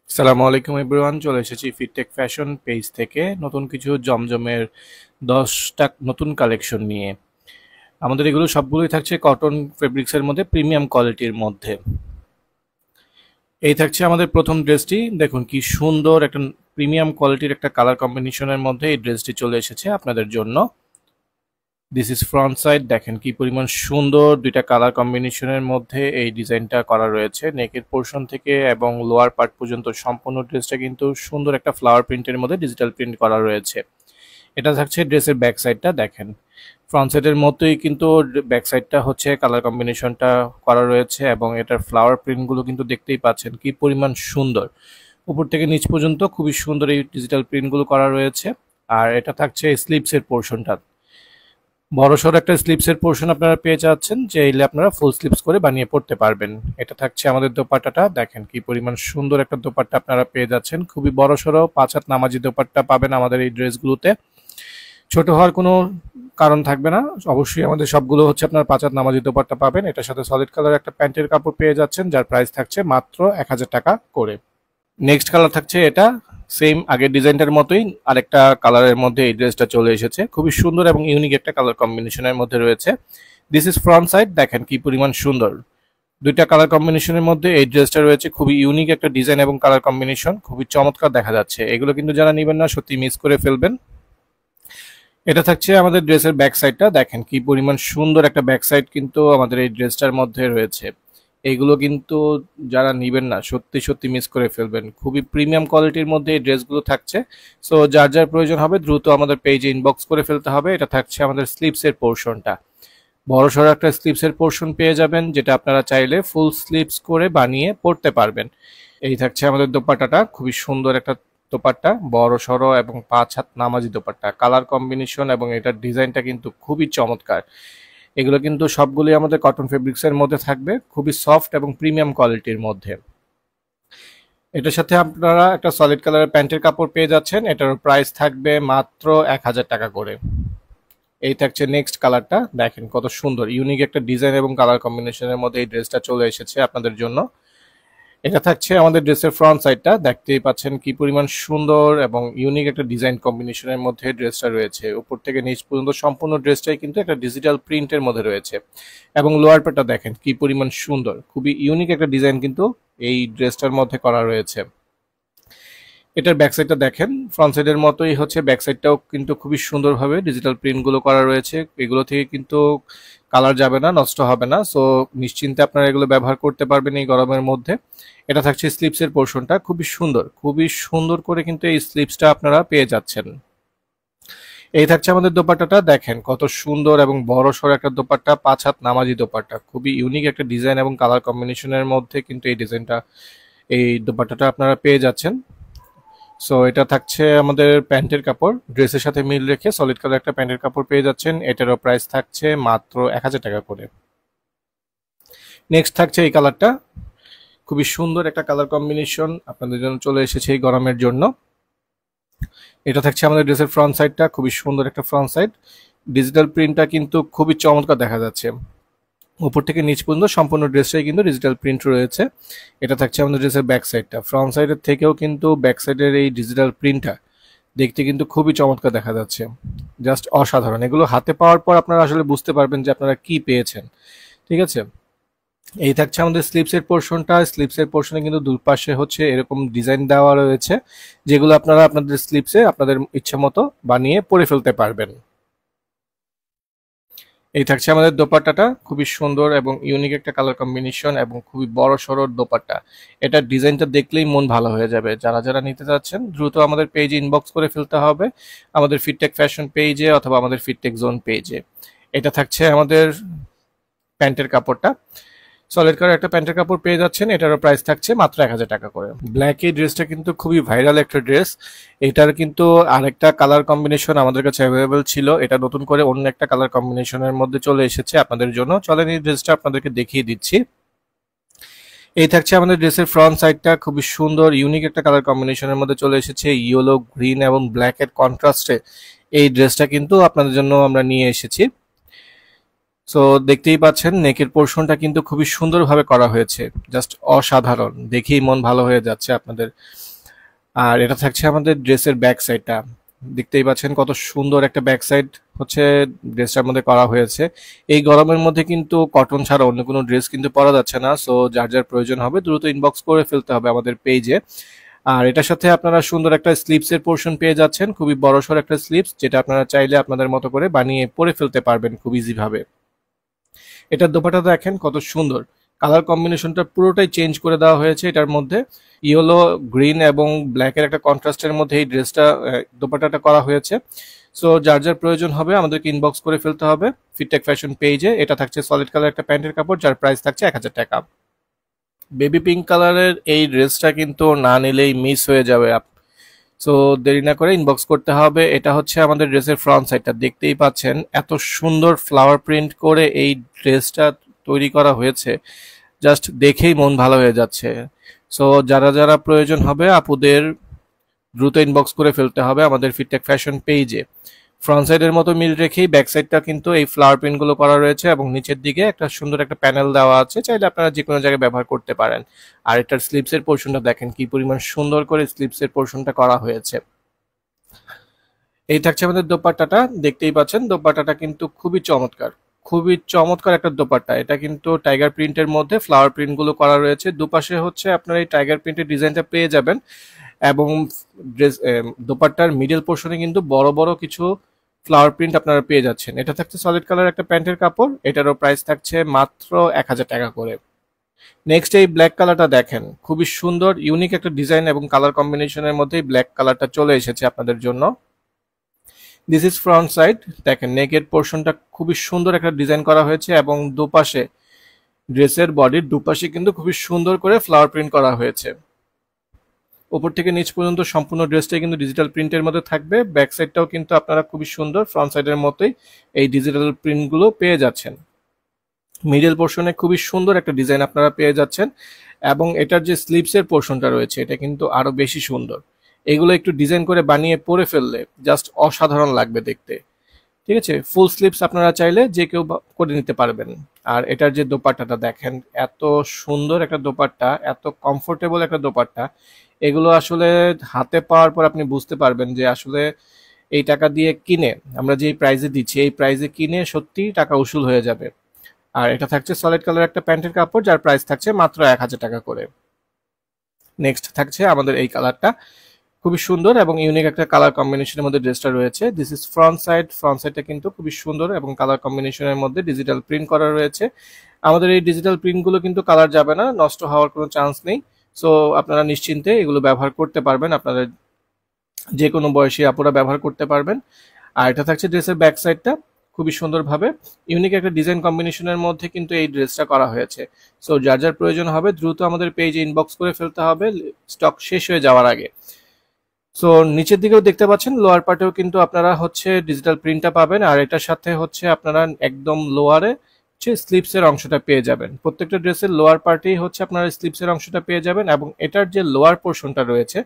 আসসালামু আলাইকুম এভরিওয়ান, চলে এসেছি ফিটটেক ফ্যাশন পেজ থেকে নতুন কিছু জমজমের 10টা নতুন কালেকশন নিয়ে। আমাদের এগুলো সবগুলোই থাকছে কটন ফেব্রিক্সের মধ্যে, প্রিমিয়াম কোয়ালিটির মধ্যে। এই থাকছে আমাদের প্রথম ড্রেসটি। দেখুন কি সুন্দর একটা প্রিমিয়াম কোয়ালিটির একটা কালার কম্বিনেশনের মধ্যে এই ড্রেসটি চলে এসেছে আপনাদের জন্য। This is front side. দেখেন কি পরিমাণ সুন্দর দুইটা কালার কম্বিনেশনের মধ্যে এই ডিজাইনটা করা রয়েছে। নেকের পোর্শন থেকে এবং লোয়ার পার্ট পর্যন্ত সম্পূর্ণ ড্রেসটা কিন্তু সুন্দর একটা ফ্লাওয়ার প্রিন্টের মধ্যে ডিজিটাল প্রিন্ট করা রয়েছে। এটা থাকছে ড্রেসের ব্যাক সাইডটা। দেখেন ফ্রন্ট সাইডের মতোই কিন্তু ব্যাক সাইডটা হচ্ছে কালার কম্বিনেশনটা করা রয়েছে এবং এটার ফ্লাওয়ার প্রিন্টগুলো কিন্তু দেখতেই পাচ্ছেন কি পরিমাণ সুন্দর। উপর থেকে নিচ পর্যন্ত খুবই সুন্দর এই ডিজিটাল প্রিন্টগুলো করা রয়েছে। আর এটা থাকছে স্লিভসের পোর্শনটা। বড়সড় একটা স্লিপসের পোর্শন আপনারা পেয়ে যাচ্ছেন, যে এলে আপনারা ফুল স্লিপস করে বানিয়ে পড়তে পারবেন। এটা থাকছে আমাদের দোপাট্টাটা। দেখেন কি পরিমাণ সুন্দর একটা দোপাট্টা আপনারা পেয়ে যাচ্ছেন। খুবই বড়সড় 5 হাত নামাজি দোপাট্টা পাবেন আমাদের এই ড্রেসগুলোতে। ছোট হওয়ার কোনো কারণ থাকবে না, অবশ্যই আমাদের সবগুলো হচ্ছে আপনার 5 হাত নামাজি দোপাট্টা পাবেন। এটার সাথে সলিড কালার একটা প্যান্টের কাপড় পেয়ে যাচ্ছেন, যার প্রাইস থাকছে মাত্র 1000 টাকা করে। নেক্সট কালার থাকছে এটা, সেম আগের ডিজাইনটার মতোই আরেকটা কালারের মধ্যে এই ড্রেসটা চলে এসেছে। খুবই সুন্দর এবং ইউনিক একটা কালার কম্বিনেশনের মধ্যে রয়েছে। This is front side. দেখেন কি পরিমাণ সুন্দর দুইটা কালার কম্বিনেশনের মধ্যে এই ড্রেসটা রয়েছে। খুবই ইউনিক একটা ডিজাইন এবং কালার কম্বিনেশন, খুবই চমৎকার দেখা যাচ্ছে। এগুলো কিন্তু যারা নেবেন না সত্যি মিস করে ফেলবেন। এটা থাকছে আমাদের ড্রেসের ব্যাক সাইডটা। দেখেন কি পরিমাণ সুন্দর একটা ব্যাক সাইড কিন্তু আমাদের এই ড্রেসটার মধ্যে রয়েছে। এইগুলো কিন্তু যারা নিবেন না সত্যি সত্যি মিস করে ফেলবেন। খুবই প্রিমিয়াম কোয়ালিটির মধ্যে এই ড্রেসগুলো থাকছে। সো যার যার প্রয়োজন হবে দ্রুত আমাদের পেজে ইনবক্স করে ফেলতে হবে। এটা থাকছে আমাদের স্লিপসের পোর্শনটা। বড়সড় একটা স্লিপসের পোর্শন পেয়ে যাবেন, যেটা আপনারা চাইলে ফুল স্লিপস করে বানিয়ে পরতে পারবেন। এই থাকছে আমাদের দোপাট্টাটা। খুবই সুন্দর একটা দোপাট্টা, বড় সড়ো এবং 5 হাত নামাজি দোপাট্টা। কালার কম্বিনেশন এবং এটার ডিজাইনটা কিন্তু খুবই চমৎকার। এগুলো কিন্তু সবগুলোই আমাদের কটন ফেব্রিক্সের মধ্যে থাকবে, খুবই সফট এবং প্রিমিয়াম কোয়ালিটির মধ্যে। এটার সাথে আপনারা একটা সলিড কালারের প্যান্টের কাপড় পেয়ে যাচ্ছেন। এটার প্রাইস থাকবে মাত্র 1000 টাকা করে। এই থাকছে নেক্সট কালারটা। দেখেন কত সুন্দর ইউনিক একটা ডিজাইন এবং কালার কম্বিনেশনের মধ্যে এই ড্রেসটা চলে এসেছে আপনাদের জন্য। এটা থাকছে আমাদের ড্রেসের ফ্রন্ট সাইডটা। দেখতেই পাচ্ছেন কি পরিমাণ সুন্দর এবং ইউনিক একটা ডিজাইন কম্বিনেশনের মধ্যে ড্রেসটা রয়েছে। উপর থেকে নিচ পর্যন্ত সম্পূর্ণ ড্রেসটাই কিন্তু একটা ডিজিটাল প্রিন্টের মধ্যে রয়েছে। এবং লোয়ার পার্টটা দেখেন কি পরিমাণ সুন্দর, খুবই ইউনিক একটা ডিজাইন কিন্তু এই ড্রেসটার মধ্যে করা রয়েছে। এটার ব্যাক সাইডটা দেখেন ফ্রন্ট সাইডের মতোই হচ্ছে, ব্যাক সাইডটাও কিন্তু খুবই সুন্দরভাবে ডিজিটাল প্রিন্টগুলো করা রয়েছে। এগুলো থেকে কিন্তু কালার যাবে না, নষ্ট হবে না। সো নিশ্চিন্তে আপনারা এগুলো ব্যবহার করতে পারবেন এই গরমের মধ্যে। এটা থাকছে স্লিপসের পোর্শনটা। খুবই সুন্দর করে কিন্তু এই স্লিপসটা আপনারা পেয়ে যাচ্ছেন। এই থাকছে আমাদের দোপাট্টাটা। দেখেন কত সুন্দর এবং বড় সড়ো একটা দোপাট্টা, 5 হাত নামাজি দোপাট্টা। খুবই ইউনিক একটা ডিজাইন এবং কালার কম্বিনেশনের মধ্যে কিন্তু এই দোপাট্টাটা আপনারা পেয়ে যাচ্ছেন। সো এটা থাকছে আমাদের প্যান্টের কাপড়। ড্রেসের সাথে মিল রেখে সলিড কালার একটা প্যান্টের কাপড় পেয়ে যাচ্ছেন। এটারও প্রাইস থাকছে মাত্র 1000 টাকা করে। নেক্সট থাকছে এই কালারটা। খুবই সুন্দর একটা কালার কম্বিনেশন আপনাদের জন্য চলে এসেছে এই গরমের জন্য। এটা থাকছে আমাদের ড্রেসের ফ্রন্ট সাইডটা। খুবই সুন্দর একটা ফ্রন্ট সাইড। ডিজিটাল প্রিন্টটা কিন্তু খুবই চমৎকার দেখা যাচ্ছে। উপর থেকে নিচ পর্যন্ত সম্পূর্ণ ড্রেসটাই কিন্তু ডিজিটাল প্রিন্ট রয়েছে। এটা থাকছে আমাদের ড্রেসের ব্যাক সাইডটা। ফ্রন্ট সাইডের থেকেও কিন্তু ব্যাক সাইডের এই ডিজিটাল প্রিন্টটা দেখতে কিন্তু খুবই চমৎকার দেখা যাচ্ছে। জাস্ট অসাধারণ। এগুলো হাতে পাওয়ার পর আপনারা আসলে বুঝতে পারবেন যে আপনারা কি পেয়েছেন। ঠিক আছে। এই থাকছে আমাদের স্লিপসের পোর্শনটা। স্লিপসের পোর্শনে কিন্তু দুপাশে হচ্ছে এরকম ডিজাইন দেওয়া রয়েছে, যেগুলো আপনারা আপনাদের স্লিপসে আপনাদের ইচ্ছা মতো বানিয়ে পরে ফেলতে পারবেন। এই থাকছে আমাদের দোপাট্টাটা। খুবই সুন্দর এবং ইউনিক একটা কালার কম্বিনেশন এবং খুবই বড় সড়ো দোপাট্টা। এটার ডিজাইনটা দেখলেই মন ভালো হয়ে যাবে। যারা যারা নিতে চাচ্ছেন দ্রুত আমাদের পেজে ইনবক্স করে ফেলতে হবে, আমাদের ফিটটেক ফ্যাশন পেজে অথবা আমাদের ফিটটেক জোন পেজে। এটা থাকছে আমাদের প্যান্টের কাপড়টা। সলিড কালার একটা প্যান্টের কাপড় পেয়ে যাচ্ছেন। এটারও প্রাইস থাকছে মাত্র 1000 টাকা করে। ব্ল্যাক এই ড্রেসটা কিন্তু খুবই ভাইরাল একটা ড্রেস। এটার কিন্তু আরেকটা কালার কম্বিনেশন আমাদের কাছে অ্যাভেলেবেল ছিল। এটা নতুন করে অন্য একটা কালার কম্বিনেশনের মধ্যে চলে এসেছে আপনাদের জন্য। চলেন এই ড্রেসটা আপনাদেরকে দেখিয়ে দিচ্ছি। এই থাকছে আমাদের ড্রেসের ফ্রন্ট সাইডটা। খুবই সুন্দর ইউনিক একটা কালার কম্বিনেশনের মধ্যে চলে এসেছে। ইয়েলো, গ্রিন এবং ব্ল্যাক এর কন্ট্রাস্টে এই ড্রেসটা কিন্তু আপনাদের জন্য আমরা নিয়ে এসেছি। সো দেখতেই পাচ্ছেন নেকের পোর্শনটা কিন্তু খুবই সুন্দরভাবে করা হয়েছে, জাস্ট অসাধারণ, দেখেই মন ভালো হয়ে যাচ্ছে আপনাদের। আর এটা থাকছে আমাদের ড্রেসের ব্যাক সাইডটা, দেখতেই পাচ্ছেন কত সুন্দর একটা ব্যাক সাইড হচ্ছে ড্রেসটার মধ্যে করা হয়েছে। এই গরমের মধ্যে কিন্তু কটন ছাড়া অন্য কোনো ড্রেস কিন্তু পরা যাচ্ছে না, সো যার যার প্রয়োজন হবে দ্রুত ইনবক্স করে ফেলতে হবে আমাদের পেজে। আর এটার সাথে আপনারা সুন্দর একটা স্লিপসের পোর্শন পেয়ে যাচ্ছেন, খুবই বড়সড় একটা স্লিপস, যেটা আপনারা চাইলে আপনাদের মতো করে বানিয়ে পরে ফেলতে পারবেন খুব ইজি ভাবে। এটার দোপাটা দেখেন কত সুন্দর, কালার কম্বিনেশনটা পুরোটাই চেঞ্জ করে দেওয়া হয়েছে। এটার মধ্যে ইয়েলো, গ্রিন এবং ব্ল্যাকের একটা কন্ট্রাস্টের মধ্যে এই ড্রেসটা দোপাটাটা করা হয়েছে। সো যার যার প্রয়োজন হবে আমাদেরকে ইনবক্স করে ফেলতে হবে ফিটটেক ফ্যাশন পেজে। এটা থাকছে সলিড কালার একটা প্যান্টের কাপড়, যার প্রাইস থাকছে 1000 টাকা। বেবি পিঙ্ক কালারের এই ড্রেসটা কিন্তু না নিলেই মিস হয়ে যাবে। সো দেরি না করে ইনবক্স করতে হবে। এটা হচ্ছে আমাদের ড্রেসের ফ্রন্ট সাইডটা, দেখতেই পাচ্ছেন এত সুন্দর ফ্লাওয়ার প্রিন্ট করে এই ড্রেসটা তৈরি করা হয়েছে, জাস্ট দেখেই মন ভালো হয়ে যাচ্ছে। সো যারা যারা প্রয়োজন হবে আপুদের দ্রুত ইনবক্স করে ফেলতে হবে আমাদের ফিটটেক ফ্যাশন পেজে। ফ্রন্ট সাইডের মতো মিল রেখেই ব্যাক সাইডটা কিন্তু এই ফ্লাওয়ার প্রিন্টগুলো করা রয়েছে এবং নিচের দিকে একটা সুন্দর একটা প্যানেল দেওয়া আছে, চাইলে আপনারা যে কোনো জায়গায় ব্যবহার করতে পারেন। আর এটার স্লিপসের পোর্শনটা দেখেন কি পরিমাণ সুন্দর করে স্লিপসের পোর্শনটা করা হয়েছে। এই থাকছে আমাদের দোপাট্টাটা, দেখতেই পাচ্ছেন দোপাট্টাটা কিন্তু খুবই চমৎকার, খুবই চমৎকার একটা দোপাট্টা। এটা কিন্তু টাইগার প্রিন্টের মধ্যে ফ্লাওয়ার প্রিন্টগুলো করা রয়েছে, দুপাশে হচ্ছে আপনার এই টাইগার প্রিন্টের ডিজাইনটা পেয়ে যাবেন। এবং ড্রেস দোপাট্টার মিডল পোর্শনে কিন্তু বড় বড় কিছু ফ্লাওয়ার প্রিন্ট আপনারা পেয়ে যাচ্ছেন। এটা থাকছে সলিড কালার একটা প্যান্টের কাপড়, এটারও প্রাইস থাকছে মাত্র 1000 টাকা করে। নেক্সট এই ব্ল্যাক কালারটা দেখেন, খুবই সুন্দর ইউনিক একটা ডিজাইন এবং কালার কম্বিনেশনের মধ্যে ব্ল্যাক কালারটা চলে এসেছে আপনাদের জন্য। দিস ইজ ফ্রন্ট সাইড, দেখেন নেকের পোর্শনটা খুবই সুন্দর একটা ডিজাইন করা হয়েছে এবং দুপাশে ড্রেসের বডির দুপাশে কিন্তু খুবই সুন্দর করে ফ্লাওয়ার প্রিন্ট করা হয়েছে। উপর থেকে নিচ পর্যন্ত সম্পূর্ণ ড্রেসটাই কিন্তু ডিজিটাল প্রিন্টের মধ্যে থাকবে। ব্যাক সাইডটাও কিন্তু আপনারা খুবই সুন্দর ফ্রন্ট সাইডের মতোই এই ডিজিটাল প্রিন্টগুলো পেয়ে যাচ্ছেন। মিডল পোর্শনে খুবই সুন্দর একটা ডিজাইন আপনারা পেয়ে যাচ্ছেন এবং এটার যে স্লিপসের পোর্শনটা রয়েছে এটা কিন্তু আরো বেশি সুন্দর। এগুলো একটু ডিজাইন করে বানিয়ে পরে ফেললে জাস্ট অসাধারণ লাগবে দেখতে। ঠিক আছে, ফুল স্লিপস আপনারা চাইলে যে কেউ করে নিতে পারবেন। আর এটার যে দোপাট্টাটা দেখেন, এত সুন্দর একটা দোপাট্টা, এত কমফোর্টেবল একটা দোপাট্টা, এগুলো আসলে হাতে পাওয়ার পর আপনি বুঝতে পারবেন যে আসলে এই টাকা দিয়ে কিনে, আমরা যে প্রাইজে দিচ্ছি এই প্রাইজে কিনে সত্যি টাকা উসুল হয়ে যাবে। আর এটা থাকছে সলিড কালার একটা প্যান্টের কাপড়, যার প্রাইস থাকছে মাত্র 1000 টাকা করে। নেক্সট থাকছে আমাদের এই কালারটা, খুবই সুন্দর এবং ইউনিক একটা কালার কম্বিনেশনের মধ্যে ড্রেসটা রয়েছে। This is front side, front সাইডটা কিন্তু খুবই সুন্দর এবং কালার কম্বিনেশনের মধ্যে ডিজিটাল প্রিন্ট করা রয়েছে। আমাদের এই ডিজিটাল প্রিন্টগুলো কিন্তু কালার যাবে না, নষ্ট হওয়ার কোনো চান্স নেই। সো আপনারা নিশ্চিন্তে এগুলো ব্যবহার করতে পারবেন, আপনাদের যে কোনো বয়সী আপুরা ব্যবহার করতে পারবেন। আর এটা থাকছে ড্রেসের ব্যাক সাইডটা, খুবই সুন্দরভাবে ইউনিক একটা ডিজাইন কম্বিনেশনের মধ্যে কিন্তু এই ড্রেসটা করা হয়েছে। সো যার যার প্রয়োজন হবে দ্রুত আমাদের পেজে ইনবক্স করে ফেলতে হবে স্টক শেষ হয়ে যাওয়ার আগে। সো নিচের দিকেও দেখতে পাচ্ছেন লোয়ার পার্টেও কিন্তু আপনারা হচ্ছে ডিজিটাল প্রিন্টটা পাবেন। আর এটার সাথে হচ্ছে আপনারা একদম লোয়ারে হচ্ছে স্লিপসের অংশটা পেয়ে যাবেন। প্রত্যেকটা ড্রেসের লোয়ার পার্টেই হচ্ছে আপনারা স্লিপসের অংশটা পেয়ে যাবেন এবং এটার যে লোয়ার পোর্শনটা রয়েছে,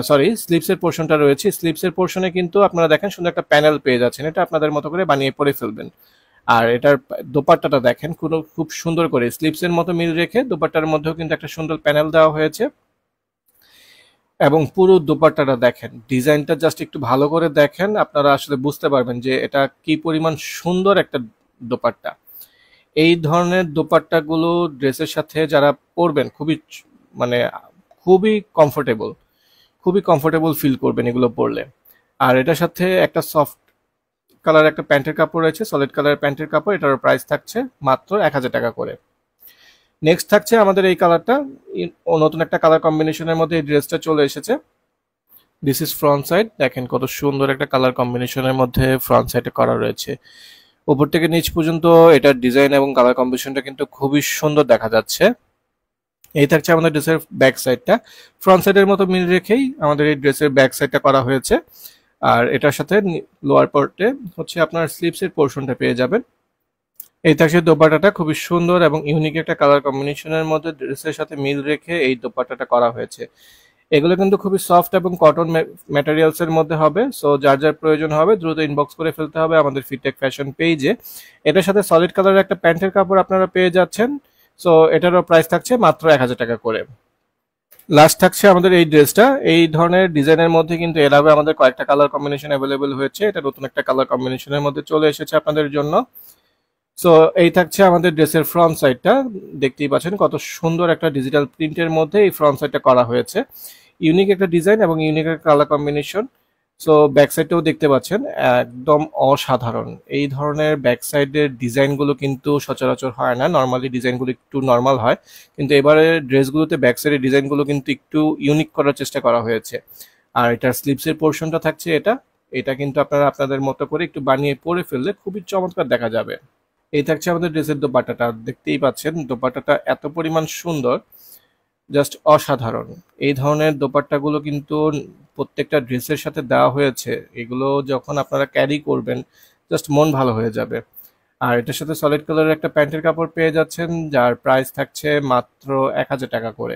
সরি স্লিপসের পোর্শনটা রয়েছে, স্লিপসের পোর্শনে কিন্তু আপনারা দেখেন সুন্দর একটা প্যানেল পেয়ে যাচ্ছেন, এটা আপনাদের মতো করে বানিয়ে পরে ফেলবেন। আর এটার দোপাট্টাটা দেখেন খুব সুন্দর করে স্লিপসের মতো মিল রেখে দোপাট্টার মধ্যেও কিন্তু একটা সুন্দর প্যানেল দেওয়া হয়েছে। এবং পুরো দোপাট্টাটা দেখেন, ডিজাইনটা জাস্ট একটু ভালো করে দেখেন, আপনারা আসলে বুঝতে পারবেন যে এটা কি পরিমাণ সুন্দর একটা দোপাট্টা। এই ধরনের দোপাট্টাগুলো ড্রেসের সাথে যারা পরবেন মানে খুবই কমফোর্টেবল, খুবই কমফোর্টেবল ফিল করবেন এগুলো পরলে। আর এটার সাথে একটা সফট কালার একটা প্যান্টের কাপড় রয়েছে, সলিড কালার প্যান্টের কাপড়, এটার প্রাইস থাকছে মাত্র 1000 টাকা করে। নেক্সট থাকছে আমাদের এই কালারটা, নতুন একটা কালার কম্বিনেশনের মধ্যে এই ড্রেসটা চলে এসেছে। দিস ইজ ফ্রন্ট সাইড, দেখেন কত সুন্দর একটা কালার কম্বিনেশনের মধ্যে ফ্রন্ট সাইডে করা রয়েছে। উপর থেকে নিচ পর্যন্ত এটার ডিজাইন এবং কালার কম্বিনেশনটা কিন্তু খুবই সুন্দর দেখা যাচ্ছে। এই থাকছে আমাদের ড্রেসের ব্যাক সাইডটা, ফ্রন্ট সাইডের মতো মিল রেখেই আমাদের এই ড্রেসের ব্যাক সাইডটা করা হয়েছে। আর এটার সাথে লোয়ার পার্টে হচ্ছে আপনার স্লিপসের পোর্শনটা পেয়ে যাবেন। এই থাকছে দোপাট্টাটা, খুবই সুন্দর এবং ইউনিক একটা কালার কম্বিনেশনের মধ্যে ড্রেসের সাথে মিল রেখে এই দোপাট্টাটা করা হয়েছে। এগুলো কিন্তু খুবই সফট এবং কটন ম্যাটেরিয়ালস এর মধ্যে হবে। সো যার যার প্রয়োজন হবে দ্রুত ইনবক্স করে ফেলতে হবে আমাদের ফিটটেক ফ্যাশন পেজে। এটার সাথে সলিড কালারের একটা প্যান্টের কাপড় আপনারা পেয়ে যাচ্ছেন। সো এটারও প্রাইস থাকছে মাত্র 1000 টাকা করে। লাস্ট থাকছে আমাদের এই ড্রেসটা। এই ধরনের ডিজাইনের মধ্যে কিন্তু এর আগে আমাদের কয়েকটা কালার কম্বিনেশন অ্যাভেলেবেল হয়েছে, এটা নতুন একটা কালার কম্বিনেশনের মধ্যে চলে এসেছে আপনাদের জন্য। সো এই থাকছে আমাদের ড্রেসের ফ্রন্ট সাইডটা। দেখতেই পাচ্ছেন কত সুন্দর একটা ডিজিটাল প্রিন্টের মধ্যে এই ফ্রন্ট সাইডটা করা হয়েছে। ইউনিক একটা ডিজাইন এবং ইউনিক একটা কালার কম্বিনেশন। সো ব্যাক সাইডটাও দেখতে পাচ্ছেন একদম অসাধারণ। এই ধরনের ব্যাক সাইডের ডিজাইনগুলো কিন্তু সচরাচর হয় না, নর্মালি ডিজাইনগুলো একটু নর্মাল হয়, কিন্তু এবারে ড্রেসগুলোতে ব্যাক সাইডের ডিজাইনগুলো কিন্তু একটু ইউনিক করার চেষ্টা করা হয়েছে। আর এটার স্লিভসের পোর্শনটা থাকছে এটা। এটা কিন্তু আপনারা আপনাদের মতো করে একটু বানিয়ে পরে ফেললে খুবই চমৎকার দেখা যাবে। এই থাকছে আমাদের ড্রেসের দোপাট্টাটা। দেখতেই পাচ্ছেন দোপাট্টাটা এত পরিমাণ সুন্দর, জাস্ট অসাধারণ। এই ধরনের দোপাট্টাগুলো কিন্তু প্রত্যেকটা ড্রেসের সাথে দেওয়া হয়েছে। এগুলো যখন আপনারা ক্যারি করবেন জাস্ট মন ভালো হয়ে যাবে। আর এটার সাথে সলিড কালারের একটা প্যান্টের কাপড় পেয়ে যাচ্ছেন, যার প্রাইস থাকছে মাত্র 1000 টাকা করে।